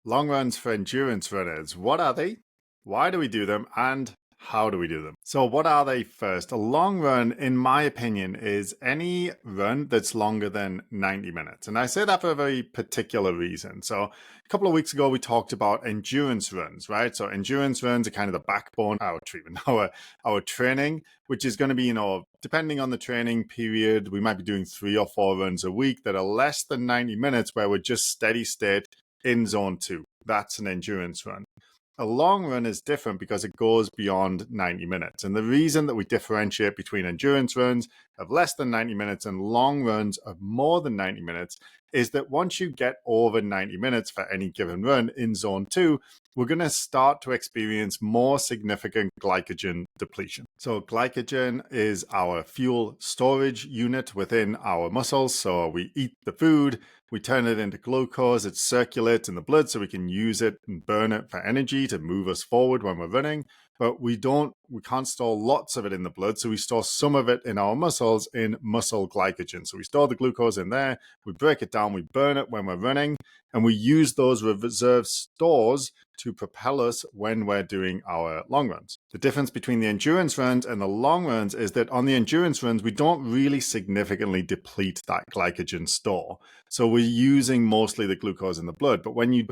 Long runs for endurance runners. What are they? Why do we do them? And how do we do them? So what are they first? A long run, in my opinion, is any run that's longer than 90 minutes. And I say that for a very particular reason. So a couple of weeks ago, we talked about endurance runs, right? So endurance runs are kind of the backbone of our treatment, our training, which is going to be, depending on the training period, we might be doing 3 or 4 runs a week that are less than 90 minutes where we're just steady state in zone 2. That's an endurance run. A long run is different because it goes beyond 90 minutes. And the reason that we differentiate between endurance runs of less than 90 minutes and long runs of more than 90 minutes is that once you get over 90 minutes for any given run in zone 2, we're going to start to experience more significant glycogen depletion. So glycogen is our fuel storage unit within our muscles. So we eat the food, we turn it into glucose, it circulates in the blood so we can use it and burn it for energy to move us forward when we're running. But we can't store lots of it in the blood, so we store some of it in our muscles in muscle glycogen. So we store the glucose in there, we break it down, we burn it when we're running, and we use those reserve stores to propel us when we're doing our long runs. The difference between the endurance runs and the long runs is that on the endurance runs, we don't really significantly deplete that glycogen store. So we're using mostly the glucose in the blood. But when you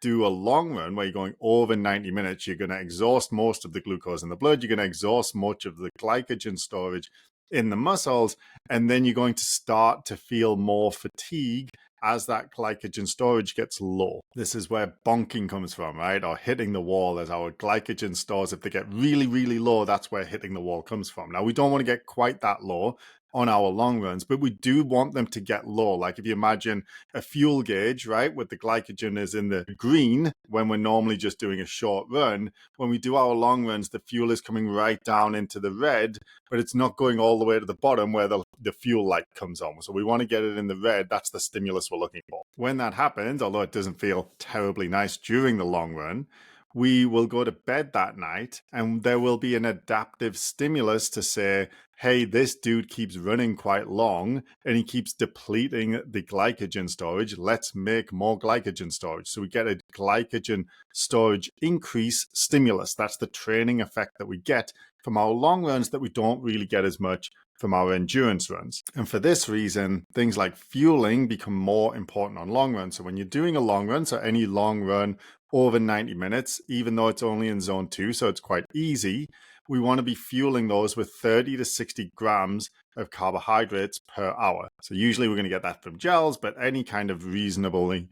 do a long run where you're going over 90 minutes, you're going to exhaust most of the glucose in the blood. You're going to exhaust much of the glycogen storage in the muscles. And then you're going to start to feel more fatigue as that glycogen storage gets low. This is where bonking comes from, right? Or hitting the wall. As our glycogen stores, if they get really, really low, that's where hitting the wall comes from. Now, we don't want to get quite that low on our long runs, but we do want them to get low. Like if you imagine a fuel gauge, right, with the glycogen is in the green when we're normally just doing a short run. When we do our long runs, the fuel is coming right down into the red, but it's not going all the way to the bottom where the fuel light comes on. So we want to get it in the red. That's the stimulus we're looking for. When that happens, although it doesn't feel terribly nice during the long run, we will go to bed that night and there will be an adaptive stimulus to say, hey, this dude keeps running quite long and he keeps depleting the glycogen storage. Let's make more glycogen storage. So we get a glycogen storage increase stimulus. That's the training effect that we get from our long runs that we don't really get as much from our endurance runs. And for this reason, things like fueling become more important on long runs. So when you're doing a long run, so any long run over 90 minutes, even though it's only in zone 2, so it's quite easy, we want to be fueling those with 30 to 60 grams of carbohydrates per hour. So usually we're going to get that from gels, but any kind of reasonably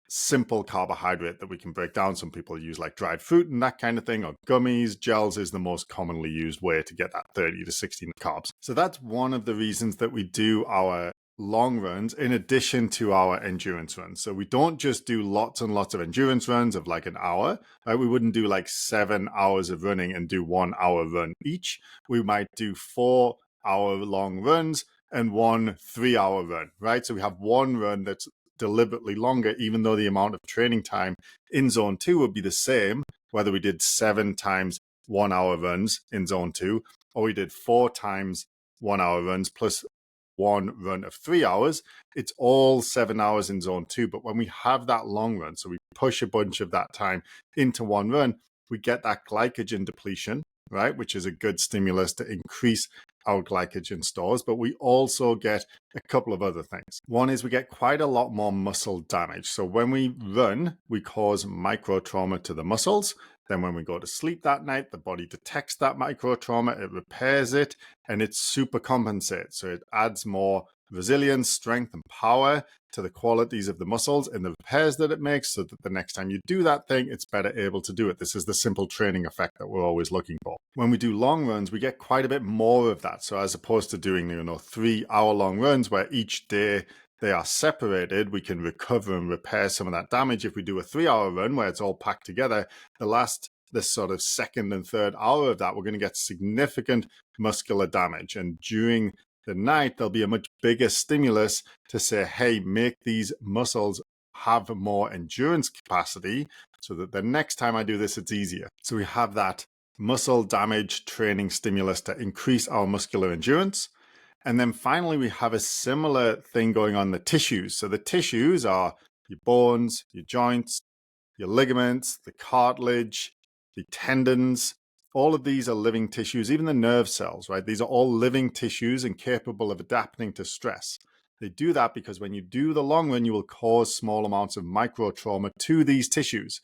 simple carbohydrate that we can break down. Some people use like dried fruit and that kind of thing, or gummies. Gels is the most commonly used way to get that 30 to 60 carbs. So that's one of the reasons that we do our long runs in addition to our endurance runs. So we don't just do lots and lots of endurance runs of like an hour, right? We wouldn't do like 7 hours of running and do 1 hour run each. We might do 4-hour long runs and 1 3-hour run, right? So we have one run that's deliberately longer, even though the amount of training time in zone 2 would be the same, whether we did 7 times 1 hour runs in zone 2, or we did 4 times 1 hour runs plus 1 run of 3 hours. It's all 7 hours in zone 2. But when we have that long run, so we push a bunch of that time into one run, we get that glycogen depletion, right? Which is a good stimulus to increase our glycogen stores, but we also get a couple of other things. One is we get quite a lot more muscle damage. So when we run, we cause micro trauma to the muscles. Then when we go to sleep that night, the body detects that micro trauma, it repairs it, and it super compensates. So it adds more resilience, strength, and power to the qualities of the muscles and the repairs that it makes so that the next time you do that thing, it's better able to do it. This is the simple training effect that we're always looking for. When we do long runs, we get quite a bit more of that. So as opposed to doing, 3-hour-long runs where each day they are separated, we can recover and repair some of that damage. If we do a 3-hour run where it's all packed together, this sort of second and third hour of that, we're going to get significant muscular damage. And during the night, there'll be a much bigger stimulus to say, hey, make these muscles have more endurance capacity so that the next time I do this, it's easier. So we have that muscle damage training stimulus to increase our muscular endurance. And then finally, we have a similar thing going on in the tissues. So the tissues are your bones, your joints, your ligaments, the cartilage, the tendons. All of these are living tissues, even the nerve cells, right? These are all living tissues and capable of adapting to stress. They do that because when you do the long run, you will cause small amounts of micro trauma to these tissues.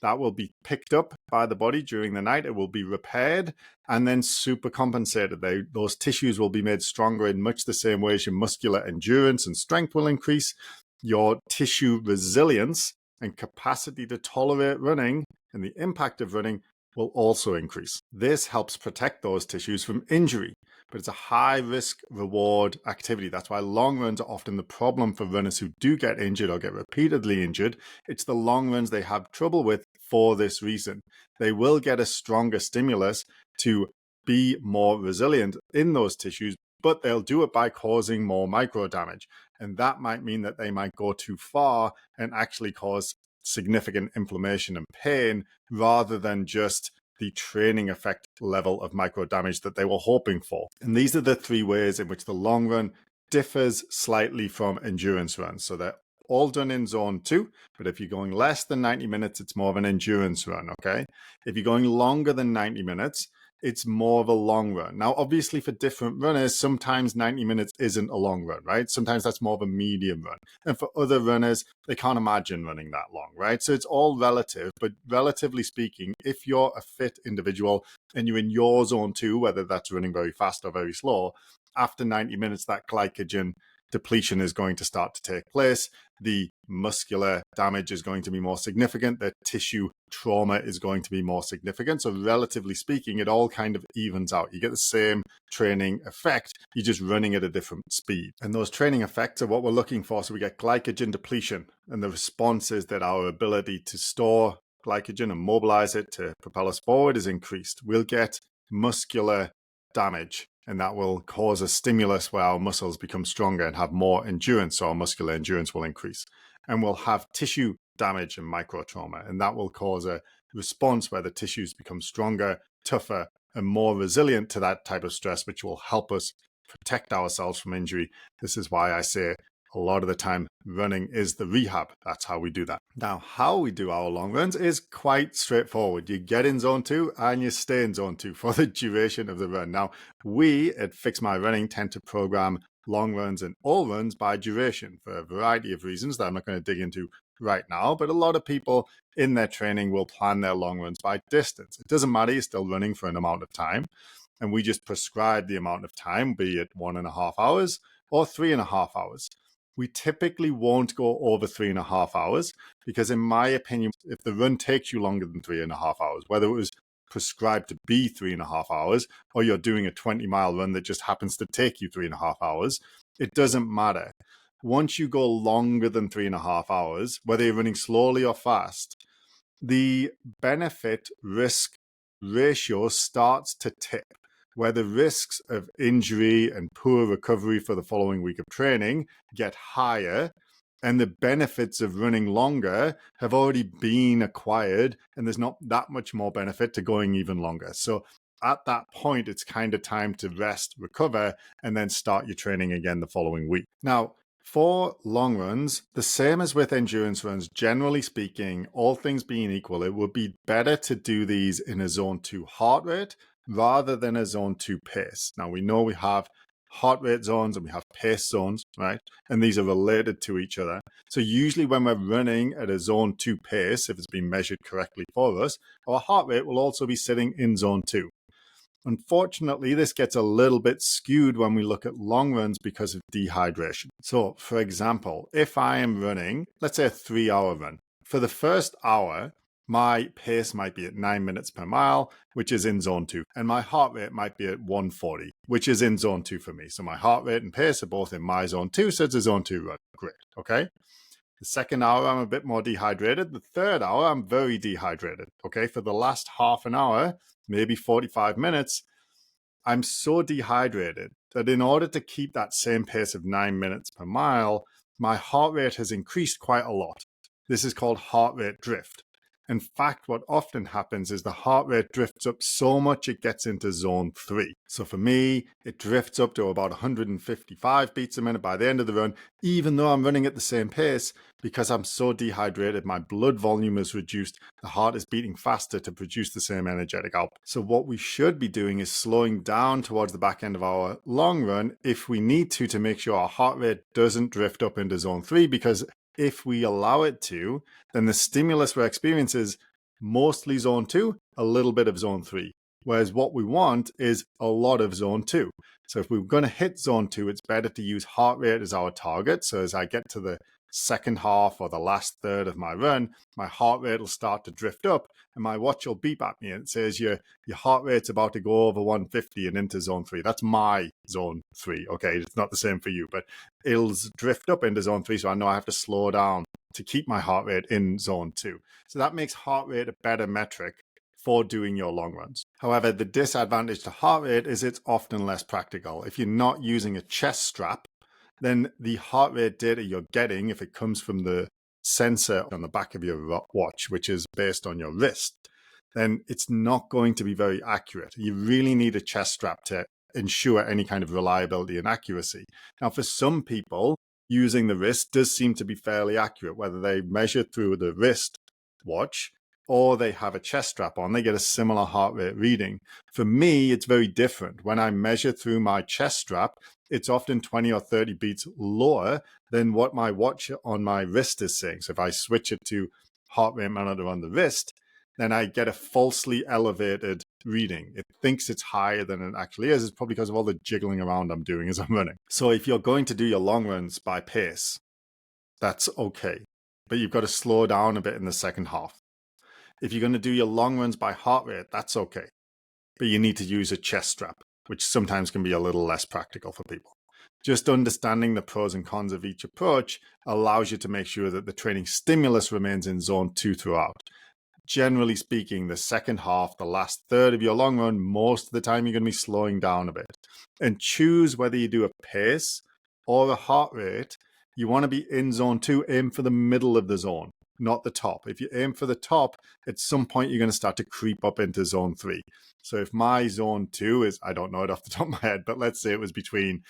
That will be picked up by the body during the night. It will be repaired and then super compensated. Those tissues will be made stronger in much the same way as your muscular endurance and strength will increase. Your tissue resilience and capacity to tolerate running and the impact of running will also increase. This helps protect those tissues from injury, but it's a high risk reward activity. That's why long runs are often the problem for runners who do get injured or get repeatedly injured. It's the long runs they have trouble with for this reason. They will get a stronger stimulus to be more resilient in those tissues, but they'll do it by causing more micro damage. And that might mean that they might go too far and actually cause significant inflammation and pain rather than just the training effect level of micro damage that they were hoping for. And these are the three ways in which the long run differs slightly from endurance runs. So they're all done in zone 2, but if you're going less than 90 minutes, it's more of an endurance run, okay? If you're going longer than 90 minutes, it's more of a long run. Now, obviously, for different runners, sometimes 90 minutes isn't a long run, right? Sometimes that's more of a medium run. And for other runners, they can't imagine running that long, right? So it's all relative, but relatively speaking, if you're a fit individual and you're in your zone 2, whether that's running very fast or very slow, after 90 minutes, that glycogen depletion is going to start to take place. The muscular damage is going to be more significant. The tissue trauma is going to be more significant. So relatively speaking, it all kind of evens out. You get the same training effect. You're just running at a different speed. And those training effects are what we're looking for. So we get glycogen depletion. And the response is that our ability to store glycogen and mobilize it to propel us forward is increased. We'll get muscular damage, and that will cause a stimulus where our muscles become stronger and have more endurance, so our muscular endurance will increase. And we'll have tissue damage and micro trauma, and that will cause a response where the tissues become stronger, tougher, and more resilient to that type of stress, which will help us protect ourselves from injury. This is why I say a lot of the time running is the rehab. That's how we do that. Now, how we do our long runs is quite straightforward. You get in zone 2 and you stay in zone 2 for the duration of the run. Now, we at Fix My Running tend to program long runs and all runs by duration for a variety of reasons that I'm not going to dig into right now, but a lot of people in their training will plan their long runs by distance. It doesn't matter, you're still running for an amount of time, and we just prescribe the amount of time, be it 1.5 hours or 3.5 hours. We typically won't go over 3.5 hours because, in my opinion, if the run takes you longer than 3.5 hours, whether it was prescribed to be 3.5 hours or you're doing a 20-mile run that just happens to take you 3.5 hours, it doesn't matter. Once you go longer than 3.5 hours, whether you're running slowly or fast, the benefit risk ratio starts to tip, where the risks of injury and poor recovery for the following week of training get higher, and the benefits of running longer have already been acquired, and there's not that much more benefit to going even longer. So at that point, it's kind of time to rest, recover, and then start your training again the following week. Now, for long runs, the same as with endurance runs, generally speaking, all things being equal, it would be better to do these in a zone 2 heart rate rather than a zone 2 pace. Now, we know we have heart rate zones and we have pace zones, right? And these are related to each other. So usually when we're running at a zone 2 pace, if it's been measured correctly for us, our heart rate will also be sitting in zone 2. Unfortunately, this gets a little bit skewed when we look at long runs because of dehydration. So, for example, if I am running, let's say a 3-hour run, for the first hour, my pace might be at 9 minutes per mile, which is in zone 2, and my heart rate might be at 140, which is in zone 2 for me. So my heart rate and pace are both in my zone 2, so it's a zone 2 run. Great, okay? The second hour, I'm a bit more dehydrated. The third hour, I'm very dehydrated, okay? For the last half an hour, maybe 45 minutes, I'm so dehydrated that in order to keep that same pace of 9 minutes per mile, my heart rate has increased quite a lot. This is called heart rate drift. In fact, what often happens is the heart rate drifts up so much it gets into zone 3. So for me, it drifts up to about 155 beats a minute by the end of the run, even though I'm running at the same pace, because I'm so dehydrated, my blood volume is reduced, the heart is beating faster to produce the same energetic output. So what we should be doing is slowing down towards the back end of our long run if we need to make sure our heart rate doesn't drift up into zone 3, because if we allow it to, then the stimulus we're experiencing is mostly zone 2, a little bit of zone 3. Whereas what we want is a lot of zone 2. So if we're going to hit zone 2, it's better to use heart rate as our target. So as I get to the second half or the last third of my run, my heart rate will start to drift up and my watch will beep at me and it says your heart rate's about to go over 150 and into zone 3. That's my zone 3. Okay, it's not the same for you, but it'll drift up into zone 3, so I know I have to slow down to keep my heart rate in zone 2. So that makes heart rate a better metric for doing your long runs. However, the disadvantage to heart rate is it's often less practical. If you're not using a chest strap, then the heart rate data you're getting, if it comes from the sensor on the back of your watch, which is based on your wrist, then it's not going to be very accurate. You really need a chest strap to ensure any kind of reliability and accuracy. Now, for some people, using the wrist does seem to be fairly accurate, whether they measure through the wrist watch or they have a chest strap on, they get a similar heart rate reading. For me, it's very different. When I measure through my chest strap, it's often 20 or 30 beats lower than what my watch on my wrist is saying. So if I switch it to heart rate monitor on the wrist, then I get a falsely elevated reading. It thinks it's higher than it actually is. It's probably because of all the jiggling around I'm doing as I'm running. So if you're going to do your long runs by pace, that's okay. But you've got to slow down a bit in the second half. If you're going to do your long runs by heart rate, that's okay. But you need to use a chest strap, which sometimes can be a little less practical for people. Just understanding the pros and cons of each approach allows you to make sure that the training stimulus remains in zone 2 throughout. Generally speaking, the second half, the last third of your long run, most of the time you're going to be slowing down a bit. And choose whether you do a pace or a heart rate. You want to be in zone 2, aim for the middle of the zone, not the top. If you aim for the top, at some point you're going to start to creep up into zone 3. So if my zone 2 is, I don't know it off the top of my head, but let's say it was between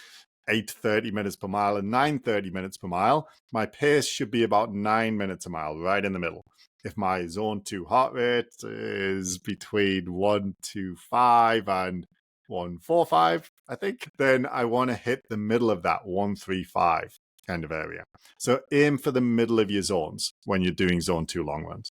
8:30 minutes per mile and 9:30 minutes per mile, my pace should be about 9 minutes a mile, right in the middle. If my zone 2 heart rate is between 125 and 145, I think, then I want to hit the middle of that 135 kind of area. So aim for the middle of your zones when you're doing zone 2 long runs.